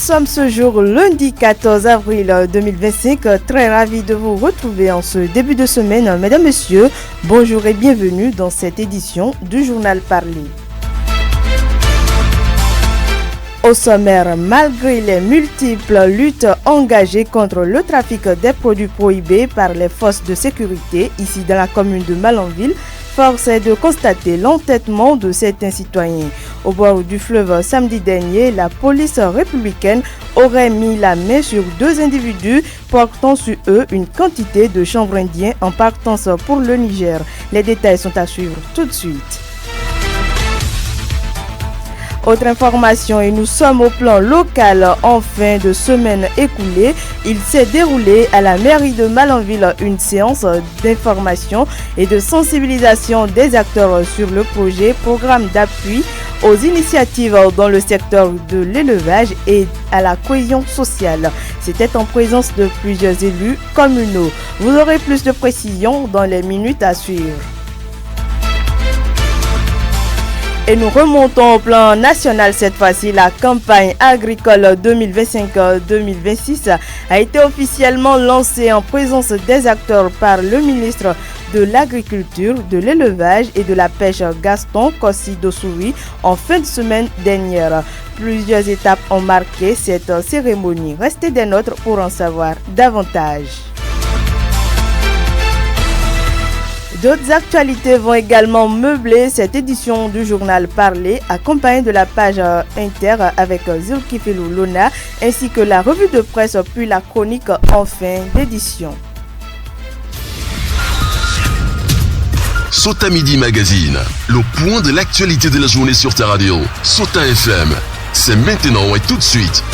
sommes ce jour lundi 14 avril 2025. Très ravi de vous retrouver en ce début de semaine. Mesdames, Messieurs, bonjour et bienvenue dans cette édition du Journal Parlé. Au sommaire, malgré les multiples luttes engagées contre le trafic des produits prohibés par les forces de sécurité ici dans la commune de Malanville, force est de constater l'entêtement de certains citoyens. Au bord du fleuve samedi dernier, la police républicaine aurait mis la main sur 2 individus portant sur eux une quantité de chanvre indien en partance pour le Niger. Les détails sont à suivre tout de suite. Autre information, et nous sommes au plan local en fin de semaine écoulée. Il s'est déroulé à la mairie de Malanville une séance d'information et de sensibilisation des acteurs sur le programme d'appui aux initiatives dans le secteur de l'élevage et à la cohésion sociale. C'était en présence de plusieurs élus communaux. Vous aurez plus de précisions dans les minutes à suivre. Et nous remontons au plan national cette fois-ci. La campagne agricole 2025-2026 a été officiellement lancée en présence des acteurs par le ministre de l'Agriculture, de l'Élevage et de la Pêche Gaston Kossi-Dossouri en fin de semaine dernière. Plusieurs étapes ont marqué cette cérémonie. Restez des nôtres pour en savoir davantage. D'autres actualités vont également meubler cette édition du journal Parlé, accompagnée de la page Inter avec Zulkifilou Lona, ainsi que la revue de presse puis la chronique en fin d'édition. Sota Midi Magazine, le point de l'actualité de la journée sur ta radio. Sota FM, c'est maintenant et tout de suite.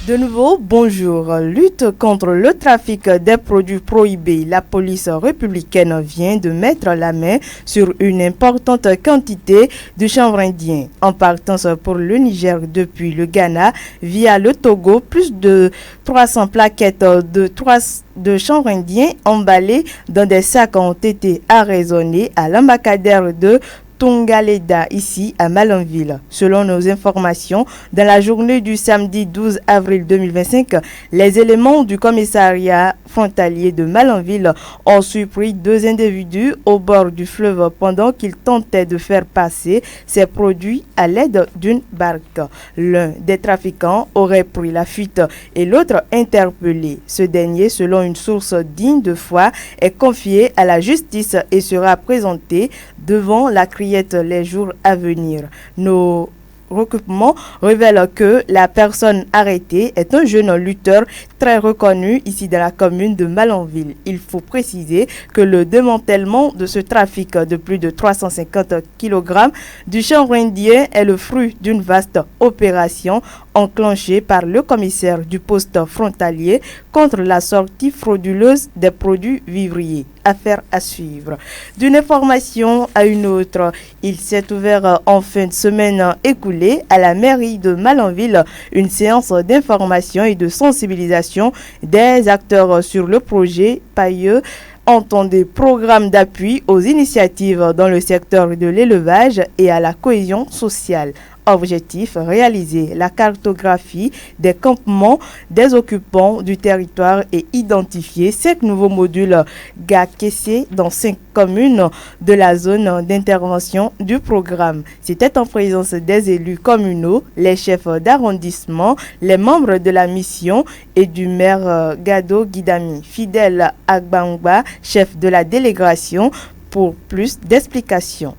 De nouveau, bonjour. Lutte contre le trafic des produits prohibés. La police républicaine vient de mettre la main sur une importante quantité de chanvre indien en partance pour le Niger depuis le Ghana via le Togo. Plus de 300 plaquettes de chanvre indien emballées dans des sacs ont été arraisonnées à l'embacadère de Tungaleda, ici à Malanville. Selon nos informations, dans la journée du samedi 12 avril 2025, les éléments du commissariat frontalier de Malanville ont surpris 2 individus au bord du fleuve pendant qu'ils tentaient de faire passer ces produits à l'aide d'une barque. L'un des trafiquants aurait pris la fuite et l'autre interpellé. Ce dernier, selon une source digne de foi, est confié à la justice et sera présenté devant la criette les jours à venir. Nos recoupements révèlent que la personne arrêtée est un jeune lutteur très reconnu ici dans la commune de Malanville. Il faut préciser que le démantèlement de ce trafic de plus de 350 kg du chanvre indien est le fruit d'une vaste opération enclenchée par le commissaire du poste frontalier contre la sortie frauduleuse des produits vivriers. Affaire à suivre. D'une information à une autre, il s'est ouvert en fin de semaine écoulée à la mairie de Malanville une séance d'information et de sensibilisation des acteurs sur le projet Pailleux, entendez programme d'appui aux initiatives dans le secteur de l'élevage et à la cohésion sociale. Objectif, réaliser la cartographie des campements des occupants du territoire et identifier 5 nouveaux modules GAKC dans 5 communes de la zone d'intervention du programme. C'était en présence des élus communaux, les chefs d'arrondissement, les membres de la mission et du maire Gado Guidami. Fidèle Agbangba, chef de la délégation, pour plus d'explications.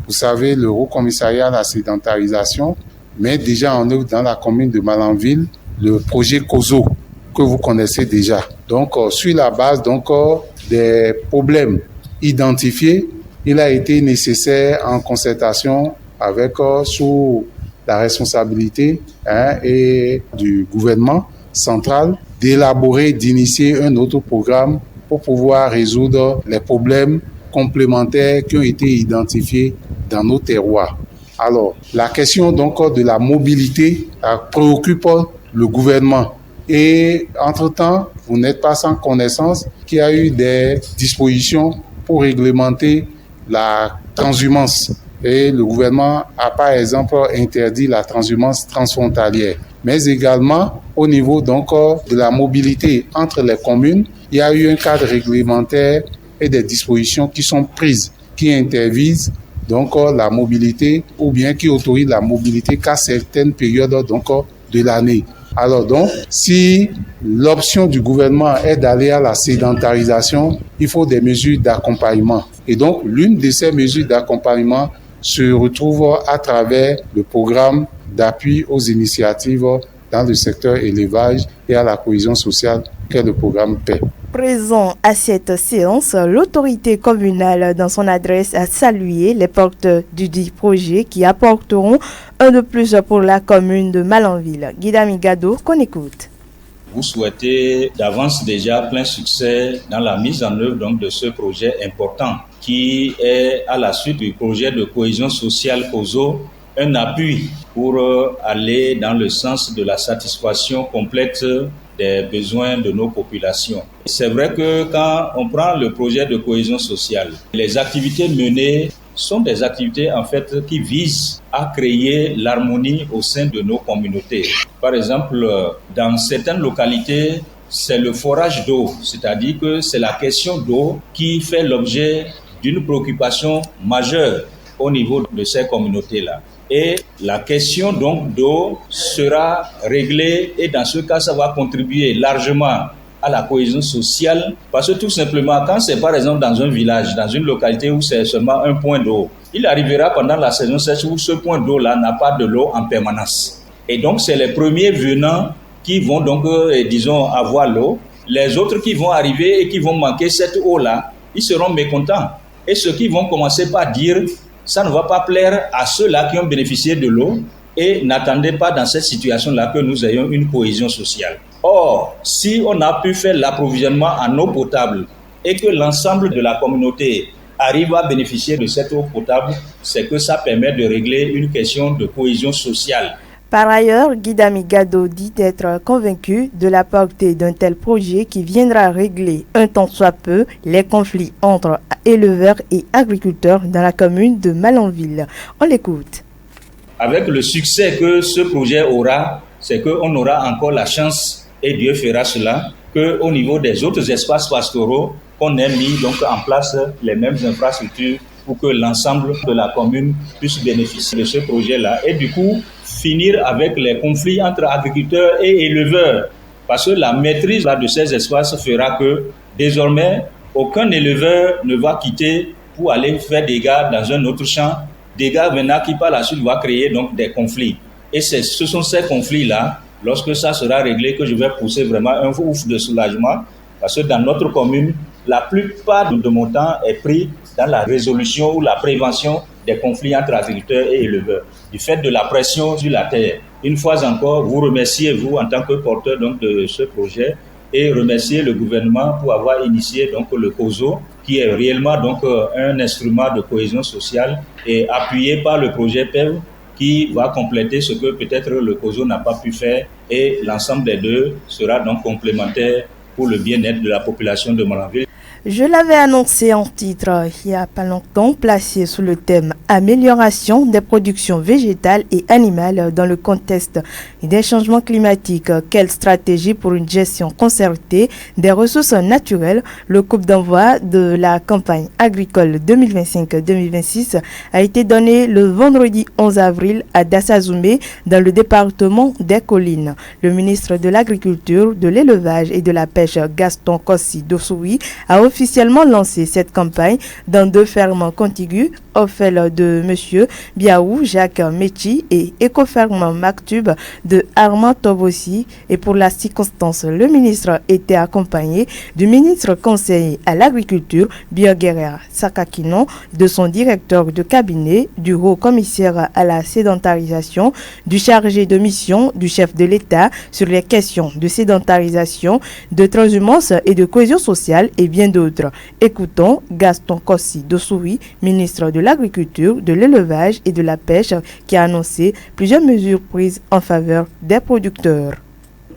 Vous savez, le Haut Commissariat à la sédentarisation met déjà en œuvre dans la commune de Malanville le projet COSO que vous connaissez déjà. Donc, sur la base des problèmes identifiés, il a été nécessaire en concertation avec sous la responsabilité et du gouvernement central d'élaborer, d'initier un autre programme pour pouvoir résoudre les problèmes complémentaires qui ont été identifiés dans nos terroirs. Alors, la question donc de la mobilité préoccupe le gouvernement. Et entre-temps, vous n'êtes pas sans connaissance qu'il y a eu des dispositions pour réglementer la transhumance Et le gouvernement a par exemple interdit la transhumance transfrontalière. Mais également au niveau donc de la mobilité entre les communes, il y a eu un cadre réglementaire et des dispositions qui sont prises, qui intervisent donc la mobilité ou bien qui autorisent la mobilité qu'à certaines périodes donc de l'année. Alors donc, si l'option du gouvernement est d'aller à la sédentarisation, il faut des mesures d'accompagnement. Et donc, l'une de ces mesures d'accompagnement se retrouve à travers le programme d'appui aux initiatives dans le secteur élevage et à la cohésion sociale qu'est le programme PAIE. Présent à cette séance, l'autorité communale, dans son adresse, a salué les porteurs du dit projet qui apporteront un de plus pour la commune de Malanville. Guidami Gado, qu'on écoute. Vous souhaitez d'avance déjà plein succès dans la mise en œuvre donc, de ce projet important qui est à la suite du projet de cohésion sociale COSO, un appui pour aller dans le sens de la satisfaction complète des besoins de nos populations. C'est vrai que quand on prend le projet de cohésion sociale, les activités menées sont des activités en fait qui visent à créer l'harmonie au sein de nos communautés. Par exemple, dans certaines localités, c'est le forage d'eau, c'est-à-dire que c'est la question d'eau qui fait l'objet d'une préoccupation majeure au niveau de ces communautés-là. Et la question donc d'eau sera réglée et dans ce cas, ça va contribuer largement à la cohésion sociale parce que tout simplement, quand c'est par exemple dans un village, dans une localité où c'est seulement un point d'eau, il arrivera pendant la saison sèche où ce point d'eau-là n'a pas de l'eau en permanence. Et donc, c'est les premiers venants qui vont donc, disons, avoir l'eau. Les autres qui vont arriver et qui vont manquer cette eau-là, ils seront mécontents. Et ceux qui vont commencer par dire ça ne va pas plaire à ceux-là qui ont bénéficié de l'eau et n'attendez pas dans cette situation-là que nous ayons une cohésion sociale. Or, si on a pu faire l'approvisionnement en eau potable et que l'ensemble de la communauté arrive à bénéficier de cette eau potable, c'est que ça permet de régler une question de cohésion sociale. Par ailleurs, Guidami Gado dit être convaincu de la portée d'un tel projet qui viendra régler un tant soit peu les conflits entre éleveurs et agriculteurs dans la commune de Malanville. On l'écoute. Avec le succès que ce projet aura, c'est qu'on aura encore la chance, et Dieu fera cela, qu'au niveau des autres espaces pastoraux, qu'on ait mis donc en place les mêmes infrastructures pour que l'ensemble de la commune puisse bénéficier de ce projet-là. Et du coup, finir avec les conflits entre agriculteurs et éleveurs. Parce que la maîtrise de ces espaces fera que désormais, aucun éleveur ne va quitter pour aller faire des dégâts dans un autre champ. Dégâts venant qui par la suite va créer donc des conflits. Et ce sont ces conflits-là, lorsque ça sera réglé, que je vais pousser vraiment un ouf de soulagement. Parce que dans notre commune, la plupart de mon temps est pris dans la résolution ou la prévention des conflits entre agriculteurs et éleveurs, du fait de la pression sur la terre. Une fois encore, vous remerciez, vous, en tant que porteur donc, de ce projet, et remercier le gouvernement pour avoir initié donc, le COSO, qui est réellement donc, un instrument de cohésion sociale, et appuyé par le projet PEV, qui va compléter ce que peut-être le COSO n'a pas pu faire, et l'ensemble des deux sera donc complémentaire pour le bien-être de la population de Malanville. Je l'avais annoncé en titre il n'y a pas longtemps, placé sous le thème « Amélioration des productions végétales et animales dans le contexte des changements climatiques. Quelle stratégie pour une gestion concertée des ressources naturelles ?» Le coup d'envoi de la campagne agricole 2025-2026 a été donné le vendredi 11 avril à Dassazoumé, dans le département des Collines. Le ministre de l'Agriculture, de l'Élevage et de la Pêche, Gaston Kossi Dossoui, a officiellement lancé cette campagne dans 2 fermes contiguës, Ophel de M. Biaou, Jacques Mechi et Ecoferme Mactube de Armand Tobossi. Et pour la circonstance, le ministre était accompagné du ministre conseiller à l'agriculture, Bioguerra Sakakino, de son directeur de cabinet, du haut commissaire à la sédentarisation, du chargé de mission du chef de l'État sur les questions de sédentarisation, de transhumance et de cohésion sociale et bien d'autres. Écoutons Gaston Kossi Dossoui, ministre de l'Agriculture, de l'Élevage et de la Pêche, qui a annoncé plusieurs mesures prises en faveur des producteurs.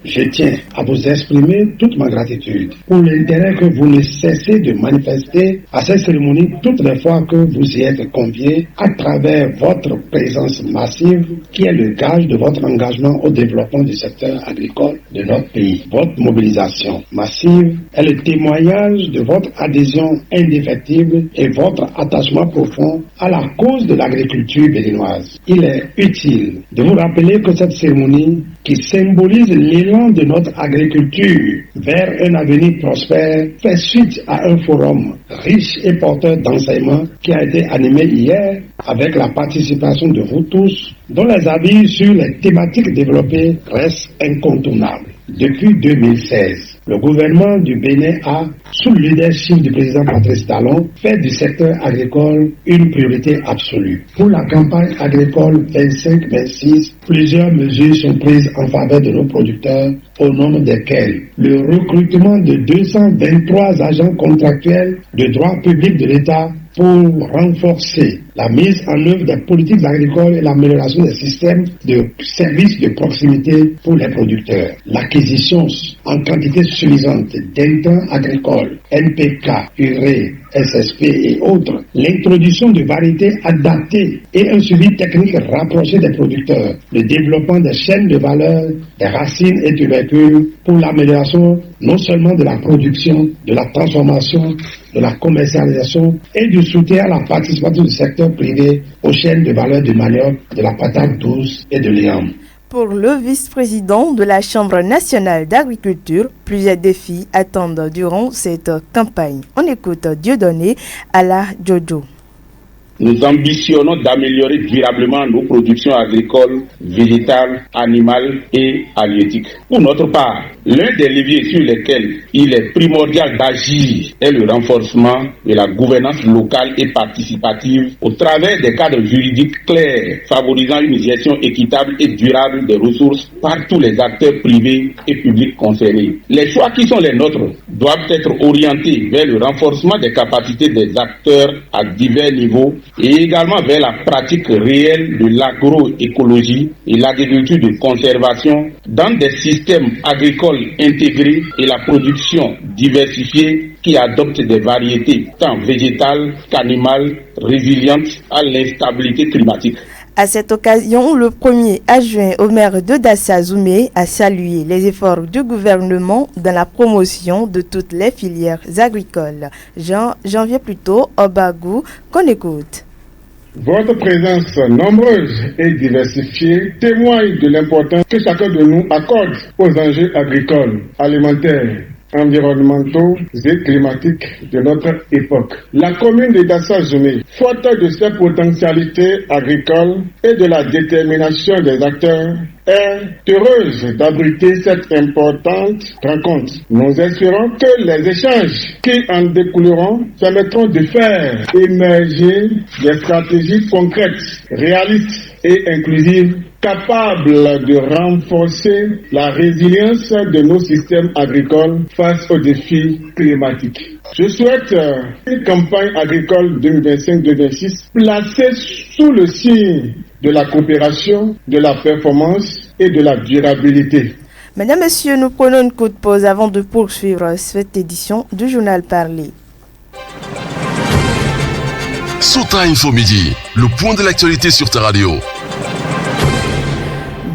Je tiens à vous exprimer toute ma gratitude pour l'intérêt que vous ne cessez de manifester à cette cérémonie toutes les fois que vous y êtes conviés à travers votre présence massive qui est le gage de votre engagement au développement du secteur agricole de notre pays. Votre mobilisation massive est le témoignage de votre adhésion indéfectible et votre attachement profond à la cause de l'agriculture béninoise. Il est utile de vous rappeler que cette cérémonie qui symbolise l'élan de notre agriculture vers un avenir prospère fait suite à un forum riche et porteur d'enseignements qui a été animé hier avec la participation de vous tous, dont les avis sur les thématiques développées restent incontournables. Depuis 2016, le gouvernement du Bénin a, sous le leadership du président Patrice Talon, fait du secteur agricole une priorité absolue. Pour la campagne agricole 25-26, plusieurs mesures sont prises en faveur de nos producteurs, au nombre desquelles le recrutement de 223 agents contractuels de droit public de l'État pour renforcer la mise en œuvre des politiques agricoles et l'amélioration des systèmes de services de proximité pour les producteurs. L'acquisition en quantité suffisante d'intrants agricoles, NPK, urée, SSP et autres, l'introduction de variétés adaptées et un suivi technique rapproché des producteurs, le développement des chaînes de valeur, des racines et tubercules pour l'amélioration non seulement de la production, de la transformation, de la commercialisation et du soutien à la participation du secteur privé aux chaînes de valeur du manioc, de la patate douce et de l'IAM. Pour le vice-président de la Chambre nationale d'agriculture, plusieurs défis attendent durant cette campagne. On écoute Dieudonné Ala Jojo. Nous ambitionnons d'améliorer durablement nos productions agricoles, végétales, animales et halieutiques. Pour notre part, l'un des leviers sur lesquels il est primordial d'agir est le renforcement de la gouvernance locale et participative au travers des cadres juridiques clairs, favorisant une gestion équitable et durable des ressources par tous les acteurs privés et publics concernés. Les choix qui sont les nôtres doivent être orientés vers le renforcement des capacités des acteurs à divers niveaux et également vers la pratique réelle de l'agroécologie et l'agriculture de conservation dans des systèmes agricoles intégrés et la production diversifiée qui adopte des variétés tant végétales qu'animales résilientes à l'instabilité climatique. À cette occasion, le premier adjoint au maire de Dassa Zoumé a salué les efforts du gouvernement dans la promotion de toutes les filières agricoles. Janvier plutôt, Obagou, qu'on écoute. Votre présence nombreuse et diversifiée témoigne de l'importance que chacun de nous accorde aux enjeux agricoles, alimentaires, environnementaux et climatiques de notre époque. La commune de Dassa-Zoumé, forte de ses potentialités agricoles et de la détermination des acteurs, est heureuse d'abriter cette importante rencontre. Nous espérons que les échanges qui en découleront permettront de faire émerger des stratégies concrètes, réalistes et inclusives, capables de renforcer la résilience de nos systèmes agricoles face aux défis climatiques. Je souhaite une campagne agricole 2025-2026 placée sous le signe de la coopération, de la performance et de la durabilité. Mesdames, Messieurs, nous prenons une courte pause avant de poursuivre cette édition du Journal Parlé. Sota Info Midi, le point de l'actualité sur ta radio.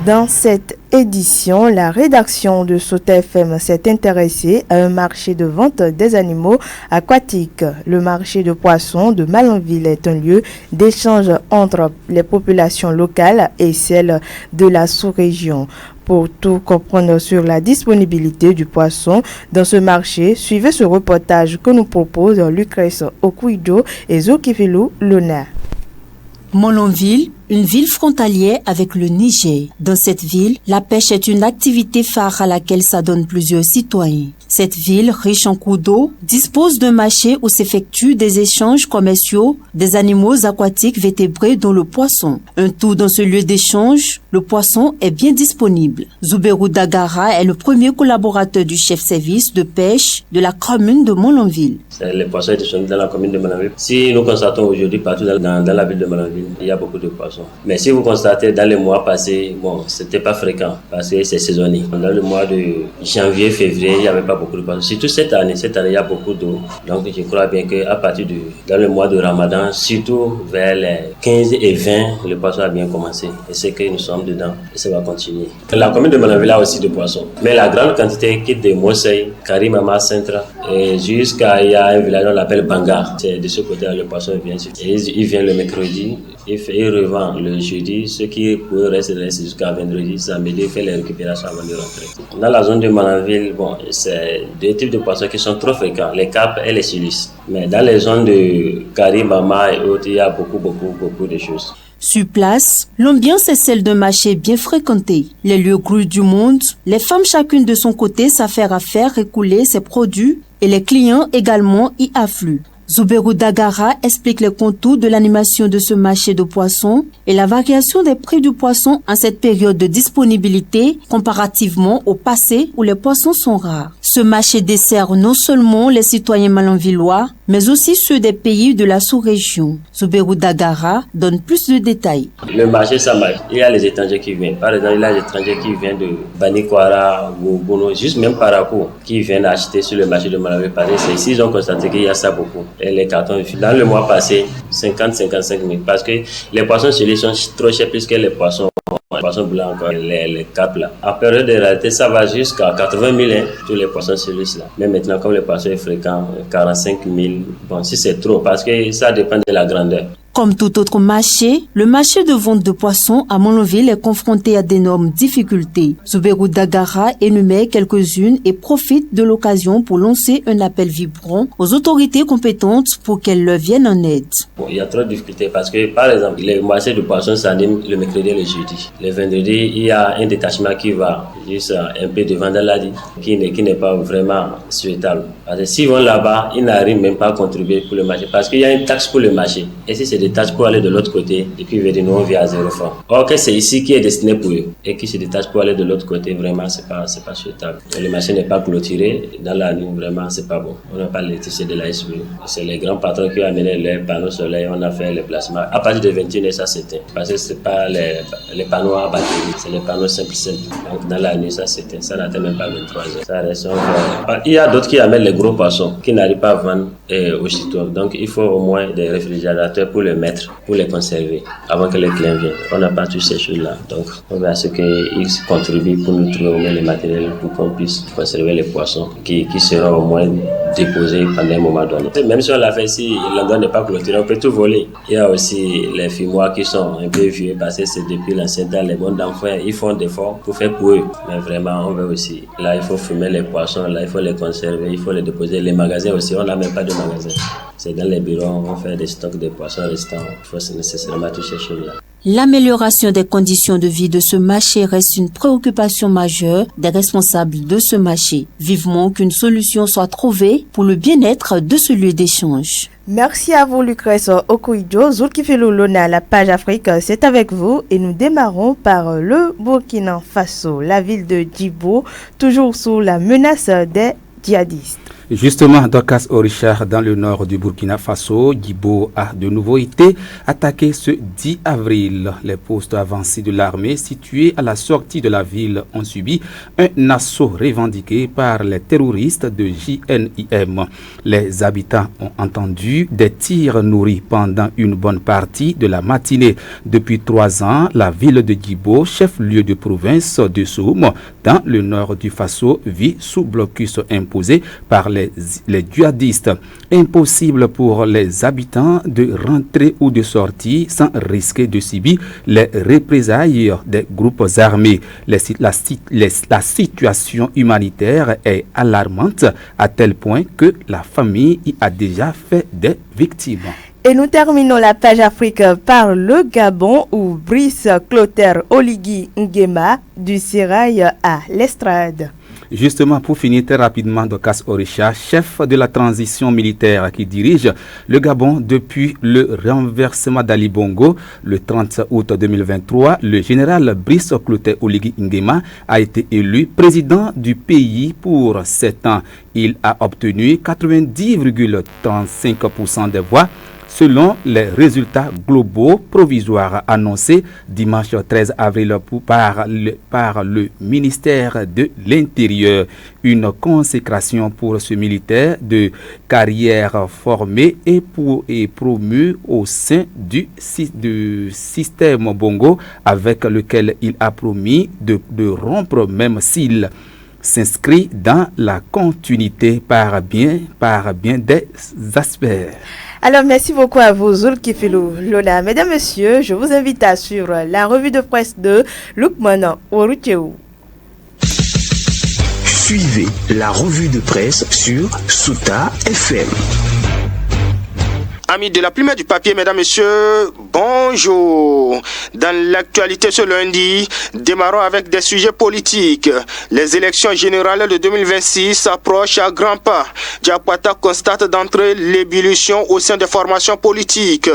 Dans cette édition, la rédaction de Sota FM s'est intéressée à un marché de vente des animaux aquatiques. Le marché de poissons de Malanville est un lieu d'échange entre les populations locales et celles de la sous-région. Pour tout comprendre sur la disponibilité du poisson dans ce marché, suivez ce reportage que nous proposent Lucrèce Okuido et Zokifilou Lona. Malanville, une ville frontalière avec le Niger. Dans cette ville, la pêche est une activité phare à laquelle s'adonnent plusieurs citoyens. Cette ville, riche en cours d'eau, dispose d'un marché où s'effectuent des échanges commerciaux des animaux aquatiques vertébrés dont le poisson. Un tour dans ce lieu d'échange, le poisson est bien disponible. Zouberou Dagara est le premier collaborateur du chef-service de pêche de la commune de Malanville. Les poissons sont disponibles dans la commune de Malanville. Si nous constatons aujourd'hui partout dans la ville de Malanville, il y a beaucoup de poissons. poissons. Mais si vous constatez, dans les mois passés, c'était pas fréquent parce que c'est saisonnier. Dans le mois de janvier, février, il n'y avait pas beaucoup de poissons. Surtout cette année, il y a beaucoup d'eau. Donc, je crois bien qu'à partir dans le mois de Ramadan, surtout vers les 15 et 20, le poisson a bien commencé. Et c'est que nous sommes dedans et ça va continuer. La commune de Malanville a aussi de poissons. Mais la grande quantité quitte de Mossei, Karimama, Centre, et jusqu'à il y a un village qu'on appelle Banga. C'est de ce côté-là le poisson vient. Et il vient le mercredi, il revend le jeudi. Ceux qui pourraient rester jusqu'à vendredi, samedi, il fait les récupérations avant de rentrer. Dans la zone de Malanville, c'est deux types de poissons qui sont trop fréquents, les carpes et les silices. Mais dans les zones de Karimama et autres, il y a beaucoup de choses. Sur place, l'ambiance est celle d'un marché bien fréquenté. Les lieux grus du monde, les femmes chacune de son côté s'affairent à faire écouler ses produits et les clients également y affluent. Zouberou Dagara explique les contours de l'animation de ce marché de poissons et la variation des prix du poisson en cette période de disponibilité comparativement au passé où les poissons sont rares. Ce marché dessert non seulement les citoyens malanvillois, mais aussi ceux des pays de la sous-région. Zouberou Dagara donne plus de détails. Le marché, ça marche. Il y a les étrangers qui viennent. Par exemple, il y a les étrangers qui viennent de Banikwara, Gono, juste même Parakou, qui viennent acheter sur le marché de Malanville. C'est ici ils ont constaté qu'il y a ça beaucoup. Et les cartons, dans le mois passé, 50-55 000. Parce que les poissons chez lui sont trop chers plus que les poissons blancs, les capes là. En période de réalité, ça va jusqu'à 80 000, tous les poissons chez lui là. Mais maintenant, comme le poisson est fréquent, 45 000, si c'est trop, parce que ça dépend de la grandeur. Comme tout autre marché, le marché de vente de poissons à Malanville est confronté à d'énormes difficultés. Zouberou Dagara énumère quelques-unes et profite de l'occasion pour lancer un appel vibrant aux autorités compétentes pour qu'elles leur viennent en aide. Il y a trop de difficultés parce que, par exemple, le marché de poissons s'anime le mercredi et le jeudi. Le vendredi, il y a un détachement qui va juste un peu devant Daladi, qui n'est pas vraiment souhaitable. Parce que s'ils vont là-bas, ils n'arrivent même pas à contribuer pour le marché parce qu'il y a une taxe pour le marché. Et si c'est des taxes pour aller de l'autre côté, et puis nous on vient à 0 francs. Or que c'est ici qui est destiné pour eux et qui se détache pour aller de l'autre côté, vraiment c'est pas souhaitable. Et le marché n'est pas clôturé dans la nuit, vraiment c'est pas bon. On n'a pas l'électricité de la SBU. C'est les grands patrons qui ont amené les panneaux solaires, on a fait les placements. À partir de 21h ça s'éteint parce que c'est pas les panneaux à batterie, c'est les panneaux simples. Donc dans la nuit ça s'éteint, ça n'atteint même pas 23h. Ça reste il y a d'autres qui amènent les gros poissons qui n'arrivent pas à vendre aussitôt. Donc il faut au moins des réfrigérateurs pour les mettre, pour les conserver avant que les clients viennent. On n'a pas toutes ces choses-là. Donc on va à ce qu'ils contribuent pour nous trouver au moins les matériels pour qu'on puisse conserver les poissons qui seront au moins déposés pendant un moment donné. Même si on l'a fait ici, l'endroit n'est pas clôturé, on peut tout voler. Il y a aussi les fumoirs qui sont un peu vieux parce que c'est depuis l'ancien temps, les bons d'enfants, ils font des efforts pour faire pour eux. Mais vraiment, on veut aussi. Là, il faut fumer les poissons, là, il faut les conserver, il faut les déposer. Les magasins aussi, on n'a même pas de magasin. C'est dans les bureaux, on fait des stocks de poissons restants. Il faut nécessairement toucher ces choses-là. L'amélioration des conditions de vie de ce marché reste une préoccupation majeure des responsables de ce marché. Vivement qu'une solution soit trouvée pour le bien-être de ce lieu d'échange. Merci à vous, Lucrèce Okoidjo. Zulkifilou Lona, la page Afrique, c'est avec vous et nous démarrons par le Burkina Faso, la ville de Djibo, toujours sous la menace des djihadistes. Justement, Dorcas Orichard, dans le nord du Burkina Faso, Djibo a de nouveau été attaqué ce 10 avril. Les postes avancés de l'armée situés à la sortie de la ville ont subi un assaut revendiqué par les terroristes de JNIM. Les habitants ont entendu des tirs nourris pendant une bonne partie de la matinée. Depuis 3 ans, la ville de Djibo, chef-lieu de province de Soum, dans le nord du Faso, vit sous blocus imposé par les djihadistes. Impossible pour les habitants de rentrer ou de sortir sans risquer de subir les représailles des groupes armés. La situation humanitaire est alarmante à tel point que la famille y a déjà fait des victimes. Et nous terminons la page Afrique par le Gabon où Brice Clotaire Oligui Nguema du Sérail à l'Estrade. Justement, pour finir très rapidement, Dorcas Orichard, chef de la transition militaire qui dirige le Gabon depuis le renversement d'Ali Bongo le 30 août 2023, le général Brice Clotaire Oligui Nguema a été élu président du pays pour 7 ans. Il a obtenu 90,35% des voix selon les résultats globaux provisoires annoncés dimanche 13 avril par le ministère de l'Intérieur. Une consécration pour ce militaire de carrière formé et promu au sein du système Bongo, avec lequel il a promis de rompre même s'il s'inscrit dans la continuité par bien des aspects. Alors, merci beaucoup à vous, Zulkifilou Lola. Mesdames, Messieurs, je vous invite à suivre la revue de presse de Lukman Orucheou. Suivez la revue de presse sur Souta FM. Amis de la plume et du papier, mesdames, messieurs, bonjour. Dans l'actualité ce lundi, démarrons avec des sujets politiques. Les élections générales de 2026 approchent à grands pas. Diakwata constate d'entrée l'ébullition au sein des formations politiques.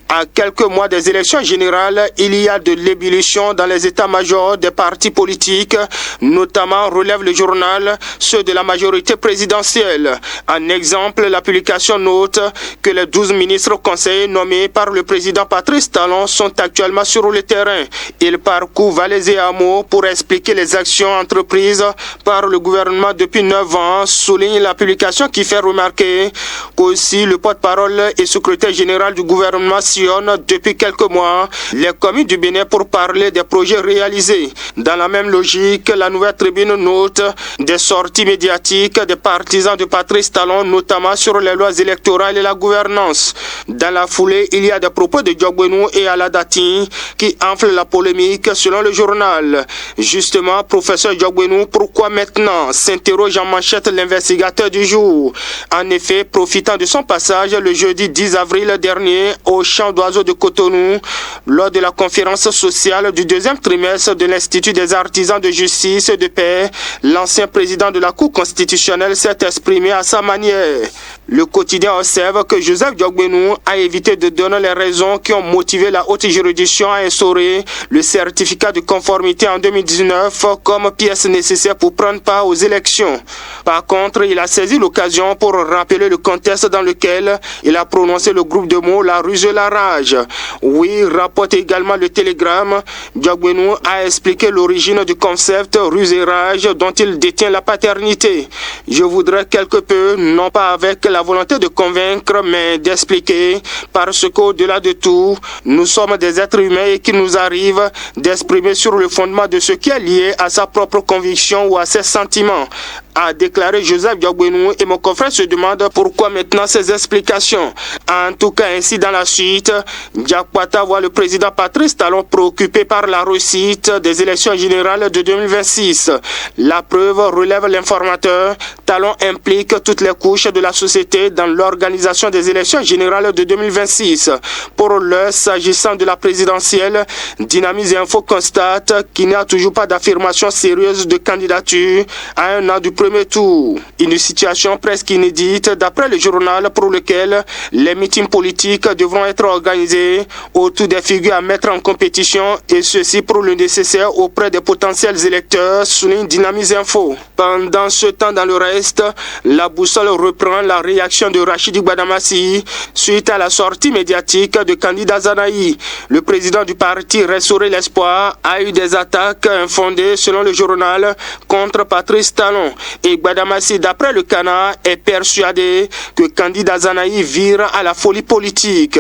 À quelques mois des élections générales, il y a de l'ébullition dans les états-majors des partis politiques, notamment, relève le journal, ceux de la majorité présidentielle. En exemple, la publication note que les 12 ministres conseillers nommés par le président Patrice Talon sont actuellement sur le terrain. Ils parcourent vallées et hameaux pour expliquer les actions entreprises par le gouvernement depuis 9 ans, souligne la publication qui fait remarquer qu'aussi le porte-parole et secrétaire général du gouvernement sillonne depuis quelques mois les communes du Bénin pour parler des projets réalisés. Dans la même logique, la Nouvelle Tribune note des sorties médiatiques des partisans de Patrice Talon, notamment sur les lois électorales et la gouvernance. Dans la foulée, il y a des propos de Diogbenou et Aladati qui enflent la polémique selon le journal. Justement, professeur Diogbenou, pourquoi maintenant, s'interroge en manchette l'investigateur du jour. En effet, profitant de son passage le jeudi 10 avril dernier au champ d'oiseaux de Cotonou, lors de la conférence sociale du deuxième trimestre de l'Institut des artisans de justice et de paix, l'ancien président de la Cour constitutionnelle s'est exprimé à sa manière. Le quotidien observe que Joseph Diogbenou a évité de donner les raisons qui ont motivé la haute juridiction à instaurer le certificat de conformité en 2019 comme pièce nécessaire pour prendre part aux élections. Par contre, il a saisi l'occasion pour rappeler le contexte dans lequel il a prononcé le groupe de mots la ruse et la rage. Oui, rapporte également le Télégramme, Diogbenou a expliqué l'origine du concept ruse et rage dont il détient la paternité. Je voudrais quelque peu, non pas avec la volonté de convaincre, mais d'expliquer, parce qu'au-delà de tout, nous sommes des êtres humains et qu'il nous arrive d'exprimer sur le fondement de ce qui est lié à sa propre conviction ou à ses sentiments, a déclaré Joseph Diogbenou, et mon confrère se demande pourquoi maintenant ces explications. En tout cas, ainsi dans la suite, Diakwata voit le président Patrice Talon préoccupé par la réussite des élections générales de 2026. La preuve, relève l'informateur, Talon implique toutes les couches de la société dans l'organisation des élections générales de 2026. Pour l'heure, s'agissant de la présidentielle, Dynamise Info constate qu'il n'y a toujours pas d'affirmation sérieuse de candidature à un an du premier tour. Une situation presque inédite d'après le journal pour lequel les meetings politiques devront être organisés autour des figures à mettre en compétition, et ceci pour le nécessaire auprès des potentiels électeurs, souligne Dynamise Info. Pendant ce temps, dans le reste, la boussole reprend la réaction de Rachidi Gbadamassi suite à la sortie médiatique de Kandida Zanaï. Le président du parti Restaurer l'Espoir a eu des attaques infondées selon le journal contre Patrice Talon. Et Gbadamassi, d'après le Canard, est persuadé que Kandida Zanaï vire à la folie politique.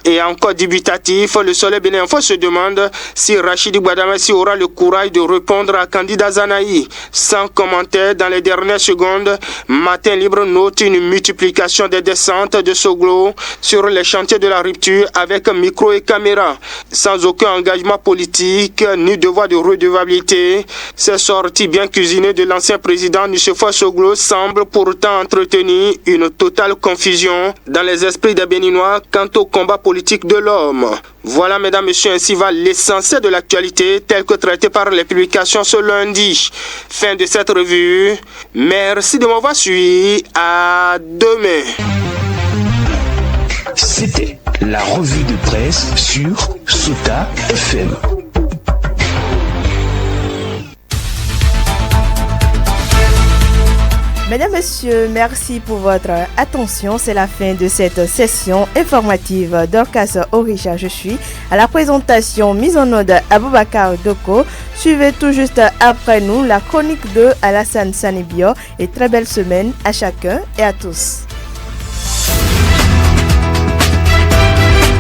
Et encore dubitatif, le Soleil Bénin Info se demande si Rachidi Gbadamassi aura le courage de répondre à Kandida Zanaï. Sans commentaire dans les dernières secondes, Matin Libre note une multiplication des descentes de Soglo sur les chantiers de la rupture avec micro et caméra. Sans aucun engagement politique ni devoir de redevabilité, ces sorties bien cuisinées de l'ancien président Nicéphore Soglo semblent pourtant entretenir une totale confusion dans les esprits des Béninois quant au combat politique de l'homme. Voilà, mesdames, messieurs, ainsi va l'essentiel de l'actualité tel que traité par les publications ce lundi. Fin de cette revue. Merci de m'avoir suivi. À demain. C'était la revue de presse sur Souta FM. Mesdames, Messieurs, merci pour votre attention. C'est la fin de cette session informative d'Orcas Orisha. Je suis à la présentation mise en onde Aboubakar Doko. Suivez tout juste après nous la chronique de Alassane Sanibio et très belle semaine à chacun et à tous.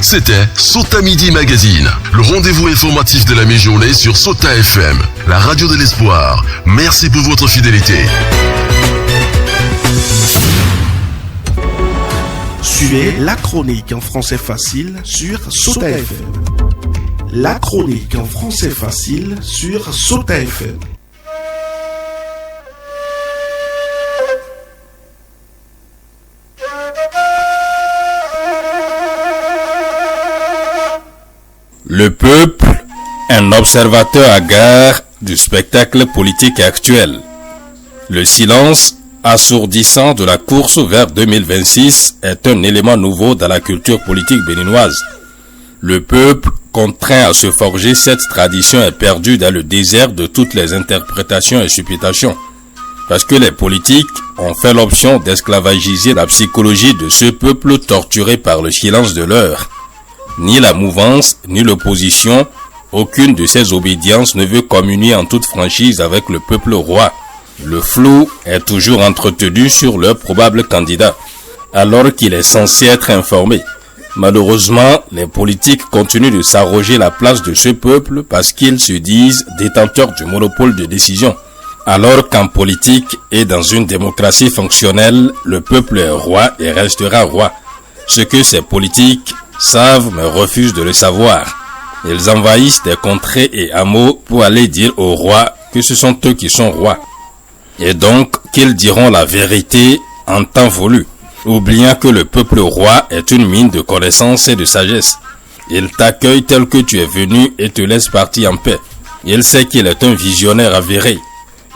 C'était Sota Midi Magazine, le rendez-vous informatif de la mi-journée sur Sota FM, la radio de l'espoir. Merci pour votre fidélité. Suivez la chronique en français facile sur Sota FM. La chronique en français facile sur Sota FM. Le peuple, un observateur hagard du spectacle politique actuel. Le silence assourdissant de la course vers 2026 est un élément nouveau dans la culture politique béninoise. Le peuple, contraint à se forger cette tradition, est perdu dans le désert de toutes les interprétations et supputations. Parce que les politiques ont fait l'option d'esclavagiser la psychologie de ce peuple torturé par le silence de l'heure. Ni la mouvance, ni l'opposition, aucune de ces obédiences ne veut communier en toute franchise avec le peuple roi. Le flou est toujours entretenu sur leur probable candidat, alors qu'il est censé être informé. Malheureusement, les politiques continuent de s'arroger la place de ce peuple parce qu'ils se disent détenteurs du monopole de décision. Alors qu'en politique et dans une démocratie fonctionnelle, le peuple est roi et restera roi. Ce que ces politiques savent mais refusent de le savoir. Ils envahissent des contrées et hameaux pour aller dire aux rois que ce sont eux qui sont rois. Et donc qu'ils diront la vérité en temps voulu, oubliant que le peuple roi est une mine de connaissances et de sagesse. Il t'accueille tel que tu es venu et te laisse partir en paix. Il sait qu'il est un visionnaire avéré.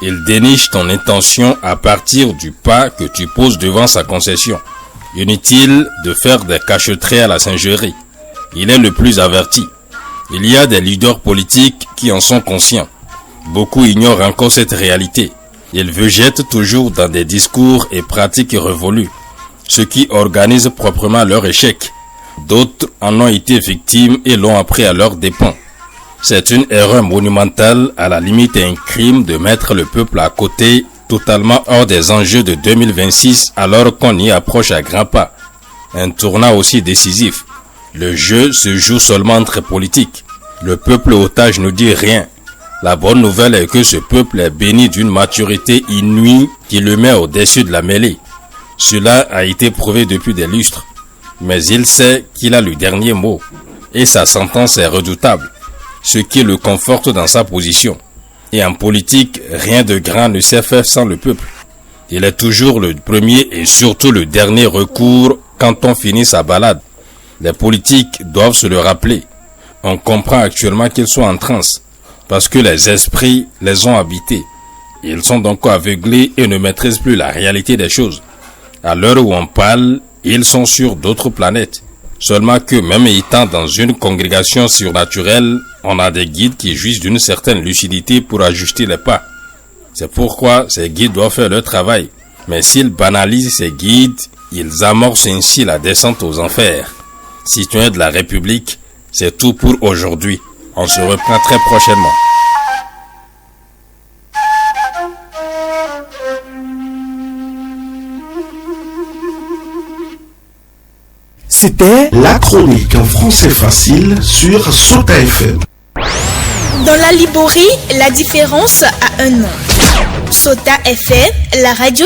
Il déniche ton intention à partir du pas que tu poses devant sa concession. Inutile de faire des cachotteries à la singerie. Il est le plus averti. Il y a des leaders politiques qui en sont conscients. Beaucoup ignorent encore cette réalité. Ils vegettent toujours dans des discours et pratiques révolus, ce qui organise proprement leur échec. D'autres en ont été victimes et l'ont appris à leurs dépens. C'est une erreur monumentale, à la limite un crime, de mettre le peuple à côté, totalement hors des enjeux de 2026 alors qu'on y approche à grands pas. Un tournant aussi décisif. Le jeu se joue seulement entre politiques. Le peuple otage ne dit rien. La bonne nouvelle est que ce peuple est béni d'une maturité inouïe qui le met au-dessus de la mêlée. Cela a été prouvé depuis des lustres. Mais il sait qu'il a le dernier mot et sa sentence est redoutable, ce qui le conforte dans sa position. Et en politique, rien de grand ne s'est fait sans le peuple. Il est toujours le premier et surtout le dernier recours quand on finit sa balade. Les politiques doivent se le rappeler. On comprend actuellement qu'ils sont en transe, parce que les esprits les ont habités. Ils sont donc aveuglés et ne maîtrisent plus la réalité des choses. À l'heure où on parle, ils sont sur d'autres planètes. Seulement que même étant dans une congrégation surnaturelle, on a des guides qui jouissent d'une certaine lucidité pour ajuster les pas. C'est pourquoi ces guides doivent faire leur travail. Mais s'ils banalisent ces guides, ils amorcent ainsi la descente aux enfers. Citoyens de la République, c'est tout pour aujourd'hui. On se reprend très prochainement. C'était la chronique en français facile sur Sota FM. Dans la Liborie, la différence a un nom. Sota FM, la radio